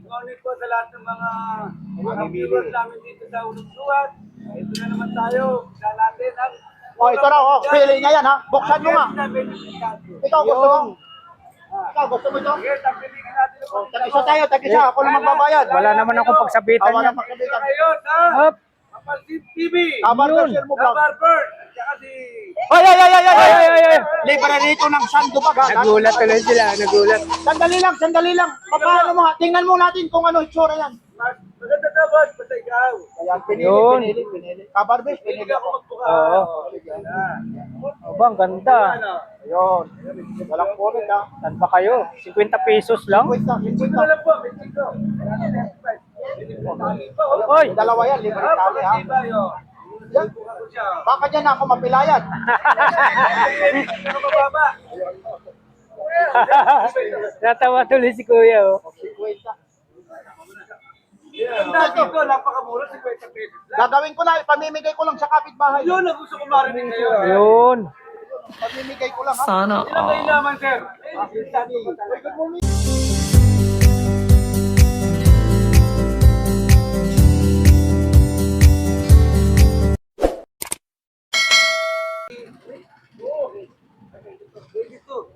Ngunit po sa lahat ng mga viewers namin dito sa Ulong Suwat. Ito na naman tayo. Sa natin ang... Ito raw, pili niya yan ha. Buksan mo nga. Ikaw gusto mo? Ikaw gusto mo ito? Yes, ang pilihan natin. Tag-isa tayo, tag-isa. Ako lang magbabayad. Wala naman akong pagsabitan Wala yan. pagsabitan. Ngayon, ha? Hop! Kapalsit TV. Kabarber Sir mo vlog. Kabarber. At saka si... Ay! Libre rito ng sandubag ha. Nagulat tuloy sila, nagulat. Sandali lang. Papaano mo ha? Tingnan mo natin kung ano itsura yan. Maganda na boss, basta ikaw. Ayan, Yun. pinili. Kabarber, pinili Hindi ako ako. magbuka. Oo. Aba, ang ganda. Ayun. Walang kulit ha. Saan ba kayo? 50 pesos lang? Kwenta. Ito na lang po, may chiko. Oy! Dalawa yan, libre tali ha. Yan. Baka dyan ako mapilayan. Natawa tuloy si Kuya, oh. Kwenta. Dati ko, napakamura, 50 pesos lang. Gagawin ko na, ipamimigay ko lang sa kapitbahay. Yun ang gusto ko marinig kayo. Yun. Pamimigay ko lang ha. Sana Ilang kayo naman, sir? Good morning.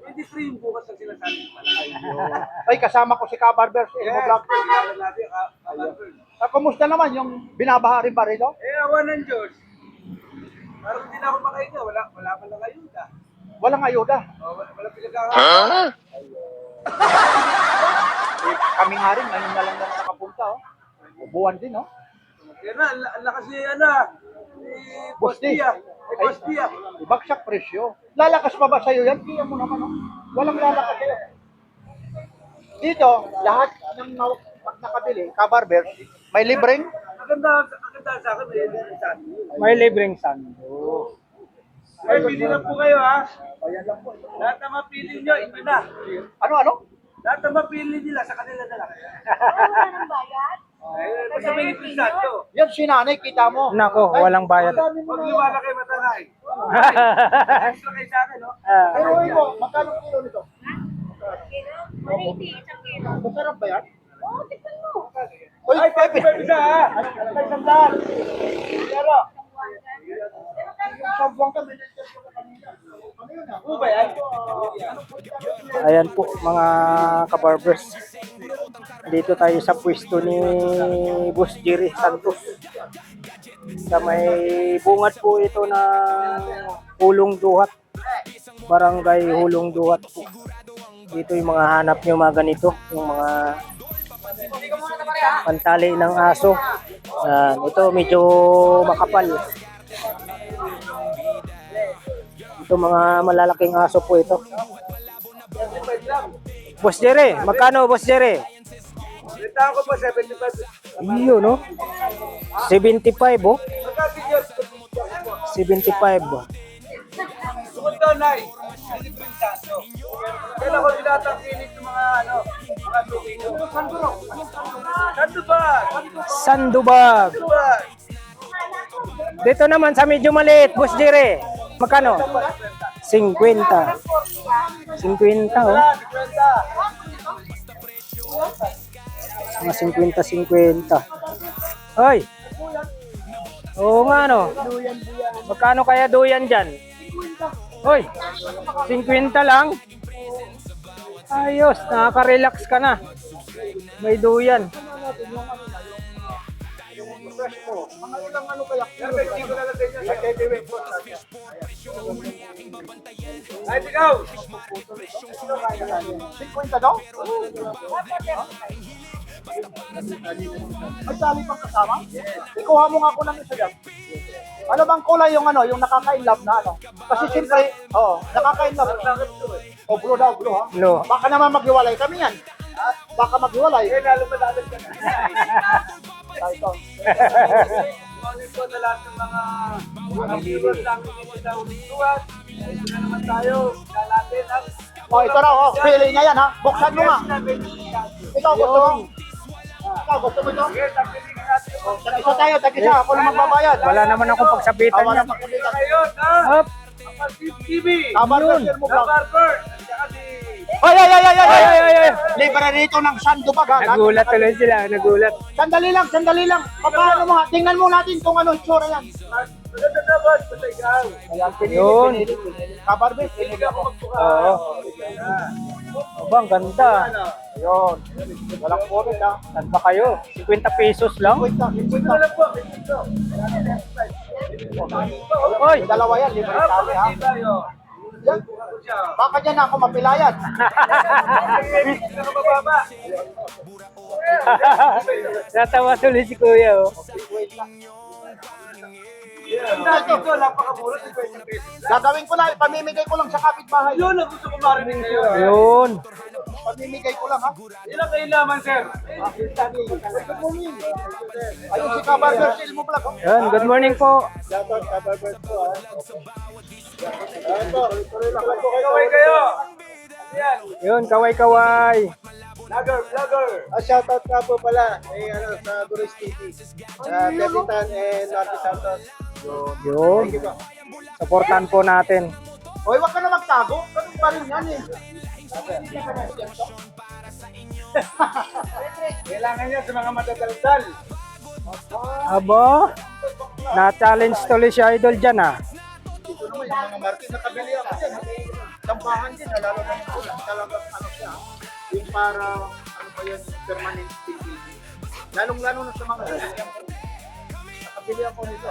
Hindi free yung bukas ang sinasabi ko. Ay, kasama ko si Kabarber sa Ilmo Vlog. Kumusta naman yung binabaha rin ba rito? Awan ng Diyos. Parang hindi na ako makahinga. Wala pa lang ayuda. Walang ayuda. Wala pinag-aaral. Kami nga rin, ngayon na lang na nakapunta. Oh. Ubuan din, oh. Kaya na, ang lakas ni Boss Boss D. Dia. Boss Dia. Bagsak presyo. Lalakas pa ba sa'yo yan? Tiyan mo naman, oh. Walang lalakas sa'yo. Dito, lahat ng pag nakabili, Kabarber, may libreng. Maganda sa akin. May libre sa akin. May libreng sando. Ay, pili na po kayo, ha? Ayan lang po. Lahat na mapili nyo, ito na. Ano? Lahat na mapili nila, sa kanila na lang. Wala nang bayad? Ay, basta may libre sa ito. Yan si nanay, kita mo. Nako, walang bayad. Ang dami mo Huwag na. liwala kayo matangay. Extra kayo sa akin, no? Pero mo, magkano kilo nito? Kilo? 180, isang kilo. Masarap ba yan? Oo, tikman mo. Uy, Ay, Pepe! Pepe isa, ha? Ay, sandal. Pero, yung sabuang kami, ano yun ah? Ano ba yan? Ayan po mga kabarbers. Dito tayo sa pwesto ni Boss Jerry Santos. Sa may bungad po ito ng Hulong Duhat. Barangay Hulong Duhat po. Dito yung mga hanap nyo mga ganito. Yung mga pantali ng aso. Ito medyo makapal. Ito mga malalaking aso po ito. Boss Jerry, magkano Boss Jerry? Benta ko pa 75. Iyo no? 75 oh. Magkasi nyo? 75. Tungkol daw, Nay. Libre sa ato. Kailan ko tinatangkilit ng mga tumino. Sanduro. Sandubag. Sandubag. Sandubag. Dito naman sa medyo maliit, Boss Jerry. Magkano? 50. 50 oh. Wala, 50. Mga 50-50. Hoy. Oo nga no. Magkano kaya duyan dyan? Hoy. 50 lang. Ayos, nakaka-relax ka na. May duyan. Mga ilang ano kaya? Hindi ko na lang din yan. Ay, ikaw. 50 daw? Ay, dali pang kasama? Ikuha mo nga ko lang isa dyan. Ano bang kulay yung yung nakaka-inlove na ano? Kasi siyempre, nakaka-inlove. O, blue daw, blue ha? Blue. Baka naman maghiwalay kami yan. Baka maghiwalay. Eh, lalo pa dapat ka na. Ito. Ngunit po sa lahat ng mga viewers namin dito sa Ulong Suwat. Ito na naman tayo. Sa natin ang... Ito raw, pili niya yan ha. Buksan mo nga. Ikaw gusto mo? Ikaw gusto mo ito? Yes, ang pilihan natin. Tag-isa tayo, tag-isa. Ako lang magbabayad. Wala naman akong pagsabitan Wala yan. pagsabitan. Ngayon, ha? Hop. Kapalsit TV. Kabarber Sir mo vlog. Kabarber. At saka si... Ay, ay, ay, ay, ay, Ay, ay, ay, ay. Libre rito ng sandubag, ha? Nagulat tuloy sila, nagulat. Sandali lang, sandali lang. Paano mo, ha? Tingnan mo natin kung ano itsura yan. Maganda naman, basta ikaw. Yun. Kabarbe, Hindi ako magbuka. Oo. Aba, ang ganda. Ayun. Walang comment, ha? Saan ba kayo? 50 pesos lang? Kwenta, Ito na lang po, ito. Oy! Dalawa yan, libre kami, ha? Tayo. Yan. Baka dyan ako mapilayan. Hindi na mababa. Natawa tuloy si Kuya, oh. Ito, napakamura, 50 pesos. Gagawin ko lang, pamimigay ko lang sa kapitbahay. Yun ang gusto ko marinig sa'yo. Yun. Pamimigay ko lang, ha? Ilang kailangan, sir? Ayun si Kabarber, si Ilmo Vlog, oh. Yan, good morning po. Shoutout Kabarber po, ha? Kaway kayo. Yan. Yun, kaway-kaway. Vlogger, vlogger. Shoutout nga po pala sa Duris TV. Debitan and Marty Santos. Yun. Supportan po natin. Hoy, wag ka na magtago. Ganun pa rin yan, eh. Kailangan niya sa mga matadaldal. Aba, na-challenge tuloy si Idol dyan, ah. Ito naman, yung mga Martin, nakabili ako dyan. Tambahan din, lalo na yung ulang. Talagang ano siya. Yung para, ano ba yan, permanent TV. Lalong-lalo na sa mga sasakyan ko. Nakabili ako nito.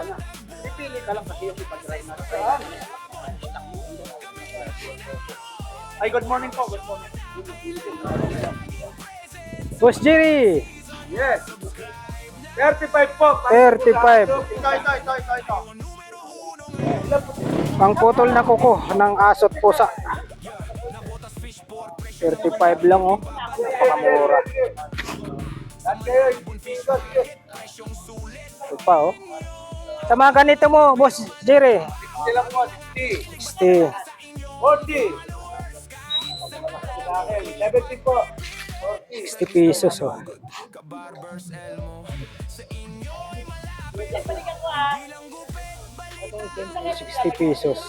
Pipili ka lang kasi yung ipag-drive na. Ay, good morning po. Good morning. Boss Jerry, Yes. 35 po. 35. Ito. Pangputol na kuko ng asot pusa. 35 lang, oh. Napakamura. At kayo, sige. Ito pa, oh. Sa mga ganito mo, Boss Jerry. Sila po, 60. 60. 40. 70 po. 60 pesos, oh. Balikan ko ah. 60 pesos.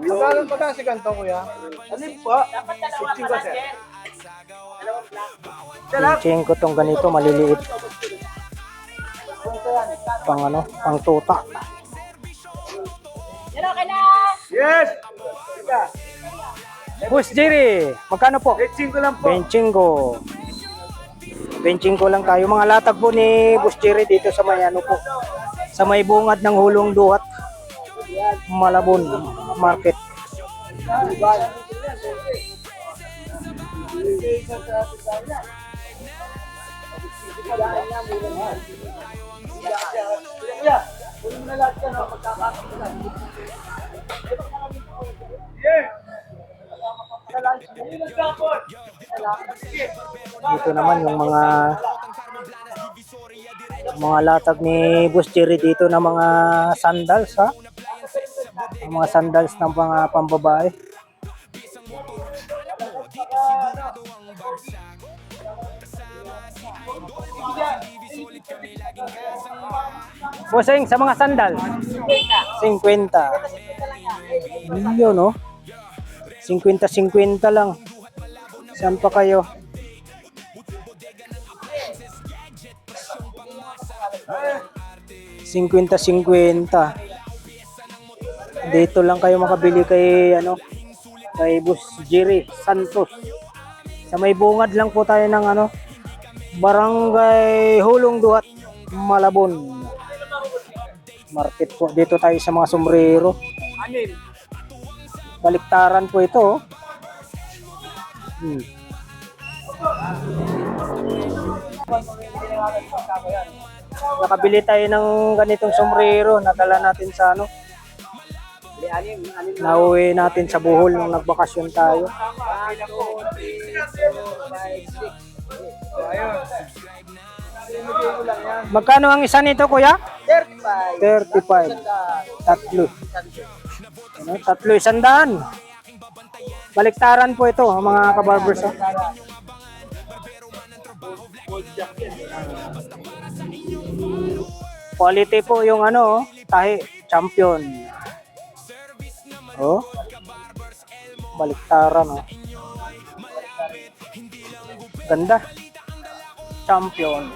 Magkano pa si Kantong, kuya? Alin po? Dapat dalawa ka lang, Jen. Pinching ko tong ganito, maliliit. Pang ano, pang tuta. Yan okay na. Yes. Sige. Boss Jerry, magkano po? 85 lang po. Benching ko. Benching ko lang tayo. Mga latag po ni Boss Jerry dito sa may ano po. Sa may bungad ng Hulong Duhat. Malabon Market. Kuya, kunin mo na lahat yan, oh, magkakakakulan. Yes. Dito naman yung mga latag ni Boss Jerry dito na mga sandals, ha. Ang mga sandals ng mga pambabae. Bossing, sa mga sandal 50. Yun, no? 50-50 lang. Saan pa kayo? $50-50. Dito lang kayo makabili kay kay Boss Jerry Santos. Sa may bungad lang po tayo ng Barangay Hulong Duhat, Malabon Market po. Dito tayo sa mga sombrero. Anin. Baliktaran po ito, oh. Nakabili tayo ng ganitong sombrero, nadala natin sa nauwi natin sa Bohol nung nagbakasyon tayo. Magkano ang isa nito, kuya? 35. Tatlo. Tatlo, 100. Baliktaran po ito, mga kabarbers. Oh. Quality po yung tahi, champion. Oh. Baliktaran, oh. Ganda. Champion.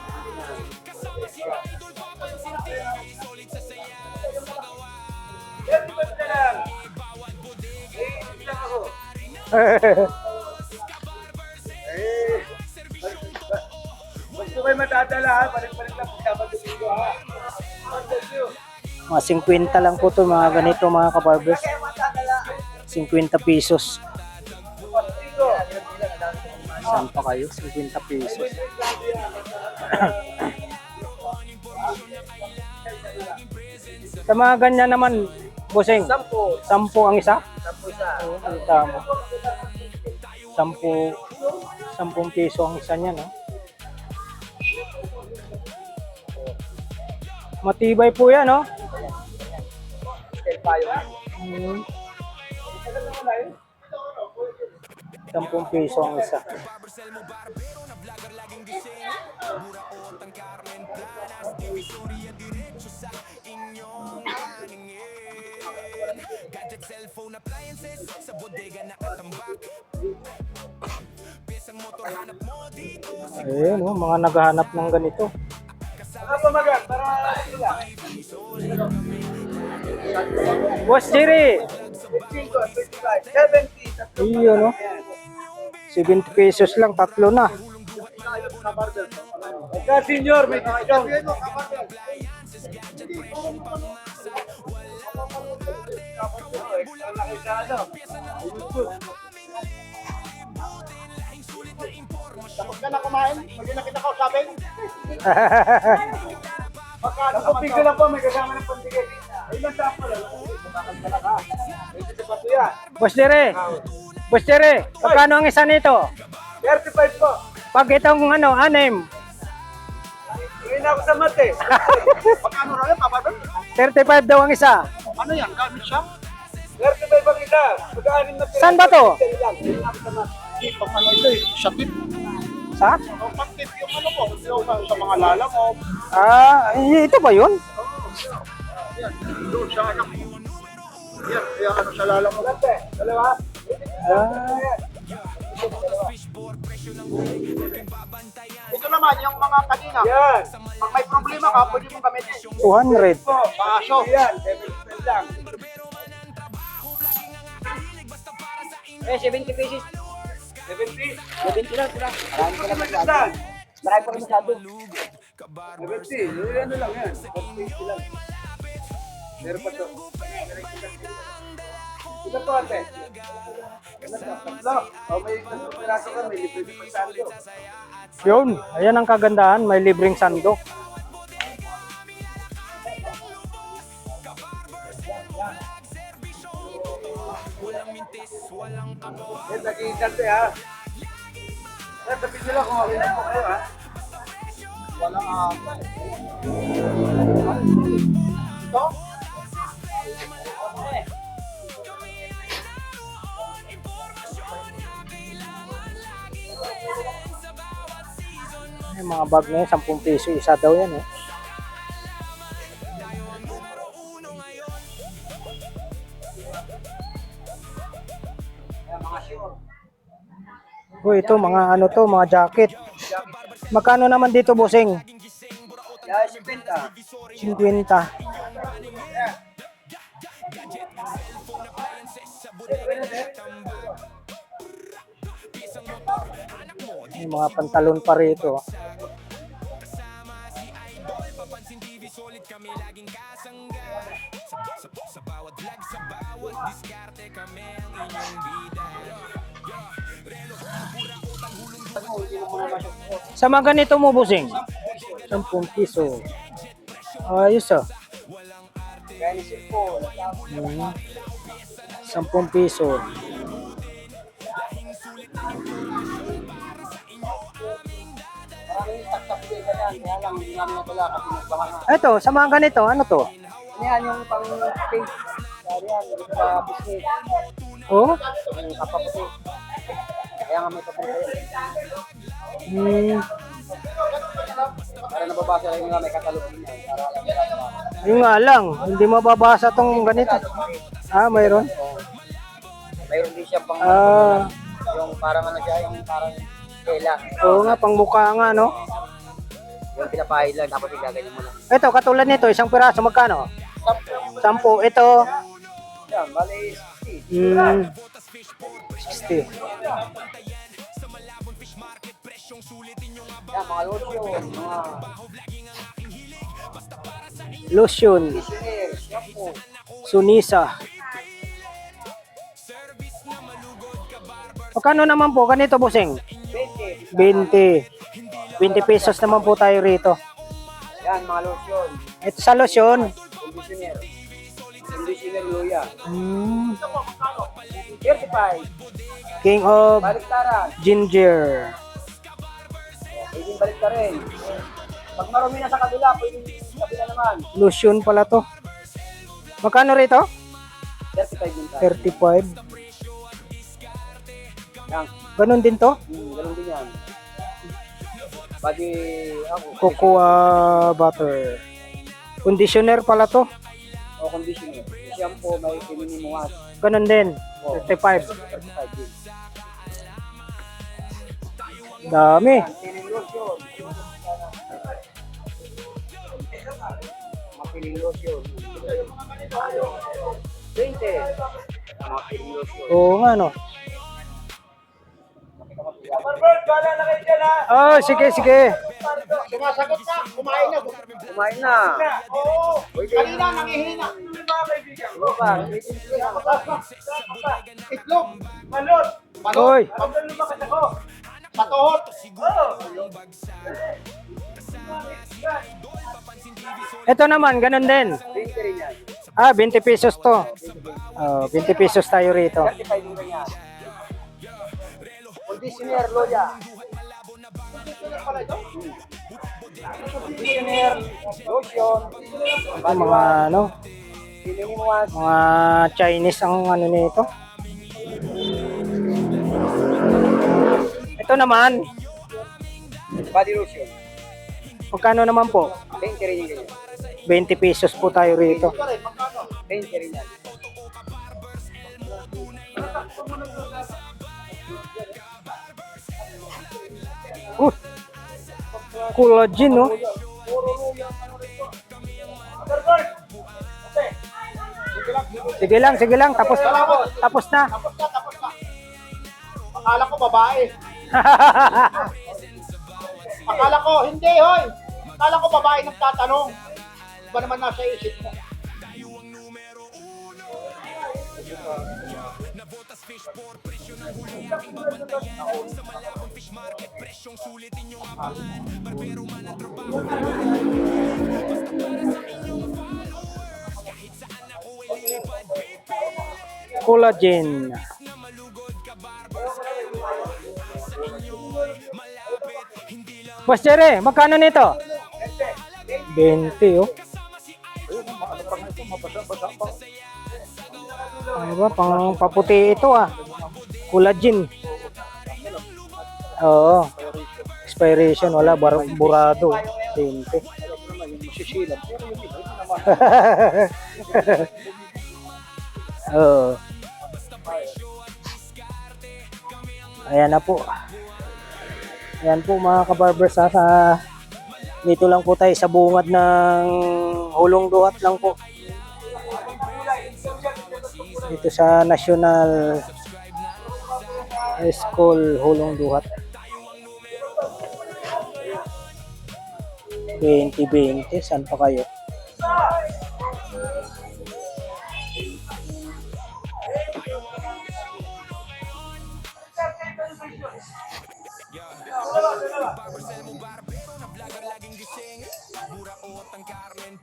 Yan, di ba na lang? Eh, lang ako. Gusto kayo matadala ha, balik-balik lang Sabado Linggo ha. Thank you. Mga 50 lang po to mga ganito mga kabarbers. 50 pesos. Linggo. Saan pa kayo? 50 pesos. Sa mga ganyan naman, bossing, 10 ang isa? 10 isa. Oo, ang tama. 10 piso ang isa niya, no? Matibay po yan, no? Hmm. 10 piso ang isa. Ayun, no? Mga naghahanap ng ganito. Ano pa magan? Para sila. Boss Jerry! 15, 25, 70. Iyo, no? 70 pesos lang, tatlo na. Pagka senior, may discount. Extra laki sa ano. Tapos ka na kumain, pwede na kita kausapin. Ako pigo lang po, may kasama ng pantigay. Ilan sa ako lang. Bakal ka lang ha. Ito sa pato yan. Boss Jerry! Boss Jerry, magkano ang isa nito? 35 po. Pag itong ano, anim, Ngayon na ako sa mate. Pagkano na lang, papadol? 35 daw ang isa. Ano yan, gamit siya? 35 ang isa. Pagka-anim na Saan ba to? Ngayon na ako sa mate. Hindi, pag ano ito eh, shapit. Sa? O, pag-tip yung ano mo, yung sa mga lala mo. Ito ba yun? Yan, doon siya anak mo. Yan, kaya ano sa lala mo. Late, dalawa. Ito naman, yung mga kanina. Yan. Pag may problema ka, pwede mong gamitin. 200. Po. Paso. Yan, 7 lang. Eh, 70 pesos. 70. 70 lang, sila. Marami pa naman masyado. Saan? Marami pa naman masyado. 70. Ano lang yan. 40 lang. Meron pa to. Ito po ate. Tatlo. O may tatlong piraso ka, may libre pa sa ando. Yun, ayan ang kagandahan, may libreng sandok. Yan, nag-iintante ha. Yan, tapos nila kung okay na po kayo ha. Walang ito? Yung mga bag na yun, 10 piso isa daw yan, eh. Ito mga ano to, mga jacket. Magkano naman dito, bossing? Yan, 50. 50. May mga pantalon pa rito. Sa mga ganito mo, bossing? 10 piso. Ayos ah. 10 piso. Ito, sa mga ganito, ano to? Yan yung pang-page. Dari yan, sa business. Oh? Yung kapaputi. Kaya nga may papunta yan. Para nababasa lang yung may katalog din yan. Para alam Yung nga lang, hindi mababasa tong ganito. Mayroon? mayroon din siya pang Ah, yung parang ano siya, yung parang Kela. Oo nga, pang mukha nga, no? Yung pinapahid lang, tapos igaganyan mo lang. Ito, katulad nito, isang piraso, magkano? 10. Ito, Yan, bali 60. 60. Yan, mga lotion, mga Lotion, conditioner, shampoo. Sunisa. Magkano naman po ganito, bossing? 20. 20 pesos naman po tayo rito. Yan, mga lotion. Ito sa lotion. Conditioner. Conditioner luya. 35. King of Baliktaran. Ginger. Pwedeng balik ka rin. Pag marumi na sa kabila, pwedeng sa kabila naman. Lotion pala to. Magkano rito? 35 din tayo. 35. Yan. Ganon din to? Ganun din yan. Bali, ako. Cocoa butter. Conditioner pala to. O conditioner. Shampoo, may pinini mo wash. Ganon din. 35. 35 din. Dami. Piling lotion. Mga piling lotion. 20. Mga piling lotion. Oo nga, no? Barbert, gala na kayo dyan ha. Oh, sige, sige. Sumasagot na, kumain na. Kumain na. Oo. Kanina, nangihina. Mga kaibigan. Ano ba? Itlog, Malot. Hoy. Pagdalo lumakas ako. patuhot. Oo. Ito naman, ganon din. 20 rin yan. 20 pesos to. Oh, 20 pesos tayo rito. 35 din yan. Conditioner, loya. Conditioner, lotion. Ito mga ano, Pinini mo wash. mga Chinese ang ano nito. Ito naman, Body lotion. magkano naman po? 20 rin yung ganyan. 20 pesos po tayo rito. 20 rin yan. Collagen, no? Barbert. Sige lang, tapos na. Tapos na. Akala ko babae. Akala ko, hindi, hoy. Akala ko babae nagtatanong. Ba naman nasa isip mo? Collagen. Boss Jerry, magkano nito? 20, oh. Ano ba, pang paputi ito ah. Collagen. Oo. Expiration, wala, burado. 20. Oo. Ayan na po. Ayan po mga kabarbers ha. Dito lang po tayo sa bungad ng Hulong Duhat lang po. Dito sa National School Hulong Duhat. 2020, saan pa kayo?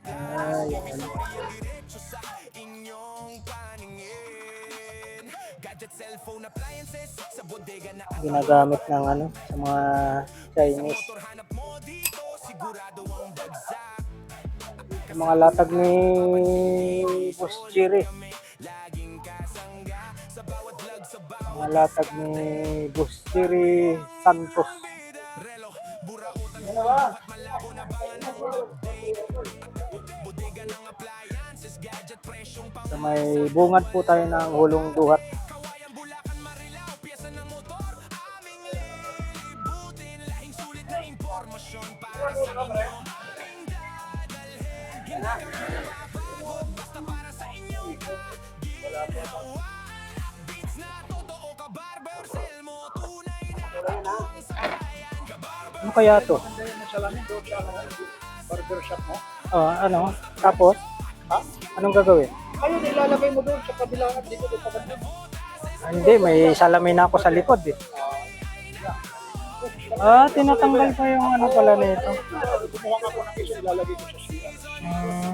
Ayan. Ginagamit ng ano sa mga Chinese. Yung mga latag ni Boss Jerry. Mga latag ni Boss Jerry Santos. So may bungad po tayo ng Hulong Duhat. Ano kaya to? Ganda yung salamin doon sa barber shop mo. Ano? Tapos, Ha? anong gagawin? Ayun, ilalagay mo doon sa kabilaan dito doon sa banda. Hindi, may salamin ako sa likod eh. Tinatanggal pa yung ano pala nito. Kumuha nga po ng isa, ilalagay ko sa siya.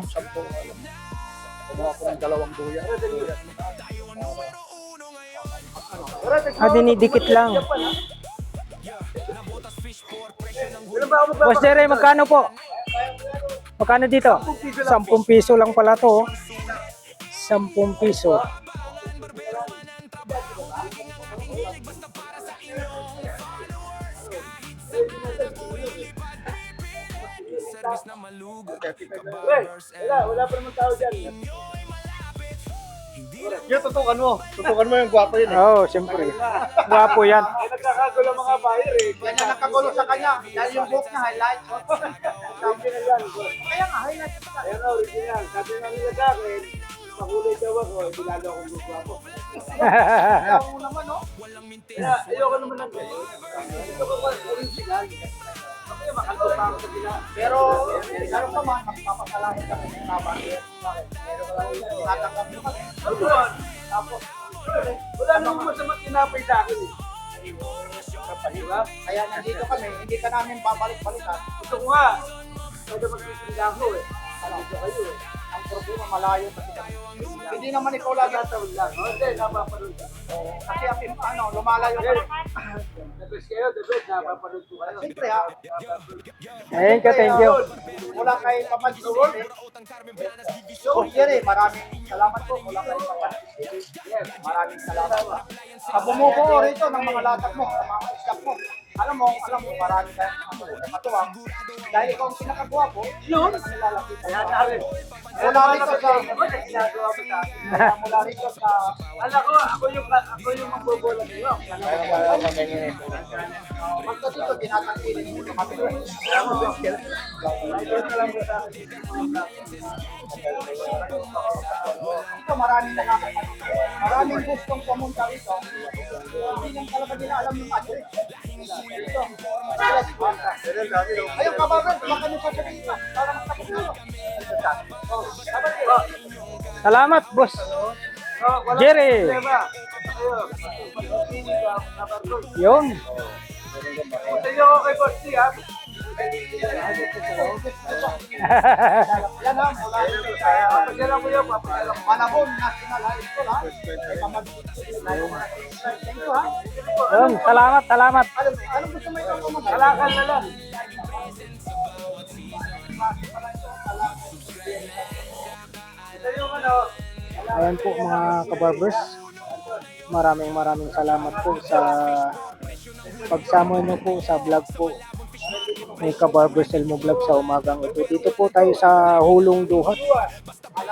Sampung alam. Kumuha ko ng 2 duya. Dinidikit lang. Boss Jerry, magkano po? Magkano dito? 10 piso lang pala to. 10 piso. Wala pa naman tao dyan. Yung tutukan mo. Tutukan mo yung gwapo yun eh. Oo, siyempre. Gwapo yan. Ay, nagkakagulo mga buyer eh. Yan yung nakagulo sa kanya. Dahil yung book na highlight. Sabi na yan. Kaya nga, highlight. Ayun na, original. Sabi nga nila sa akin, makulay daw ako, bilalo akong lupa ako. Kaya mo naman, no? Kaya ayoko naman ng ganyan. Ito ko ba original? Kaya makalto pa ako sa gila. Pero, meron pa man, magpapasalahin kami ng nabahin. Bakit? Meron ka lang yung tatanggap nyo kami. Ano yun? Tapos, wala namang masama tinapay sa akin eh. Diba? Kaya nandito kami, hindi ka namin babalik-balikan. Gusto ko nga. Pwede magsisinda ako eh. Dito kayo eh. Ang problema, malayo kasi kami. Hindi naman ikaw lagi. Taon lang. Hindi, napapanood ka. Kasi lumalayo kami. The best kayo, the best. Napapanood ko kayo. Siyempre ha, Thank you. mula kay Kapag TV. So, Jerry, maraming salamat po. Mula kay Kapag TV. Yes, maraming salamat. Sa bumubuo rito ng mga latak mo, ng mga staff mo. Alam mo, marami tayong matuwang. Dahil ikaw ang pinakagwapo, yun ang nilalapit. Kaya dahil. Mula rito sa... Ginagawa ko sa akin. Mula rito sa... Alam ko, ako yung magbobola niyo. Basta dito, tinatangkilin mo sa matuloy. Ito, maraming nakakapanood. Maraming gustong pumunta rito. Hindi lang talaga nila alam yung address. Ito. Ayun, kabagan, kami sa dito. Para magtapos na. Salamat, boss. Jerry. Yun. Punta niyo ako kay Boss T, ha? Yan ha, mula rito sa Papadala ko yun, papadala ko. Malabon National High School ha. Thank you ha. Yun, salamat. Anong gusto mo ito pumunta? Kalakal na lang. Ito yung ano, Ayan po mga kabarbers. Maraming salamat po sa pagsama nyo po sa vlog po ni Kabarbers Elmo Vlog sa umagang ito. Dito po tayo sa Hulong Duhat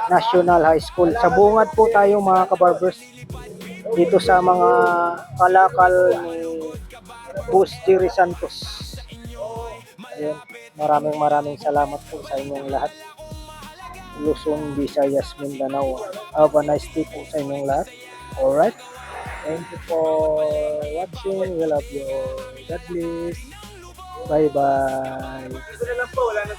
National High School. Sa bungad po tayo mga kabarbers. Dito sa mga kalakal ni Boss Jerry Santos. Ayan. Maraming salamat po sa inyong lahat. Luzon, Visayas, Mindanao. Have a nice day po sa inyong lahat. Alright. Thank you for watching. We love you all. God bless. Bye-bye. ito na lang po, wala na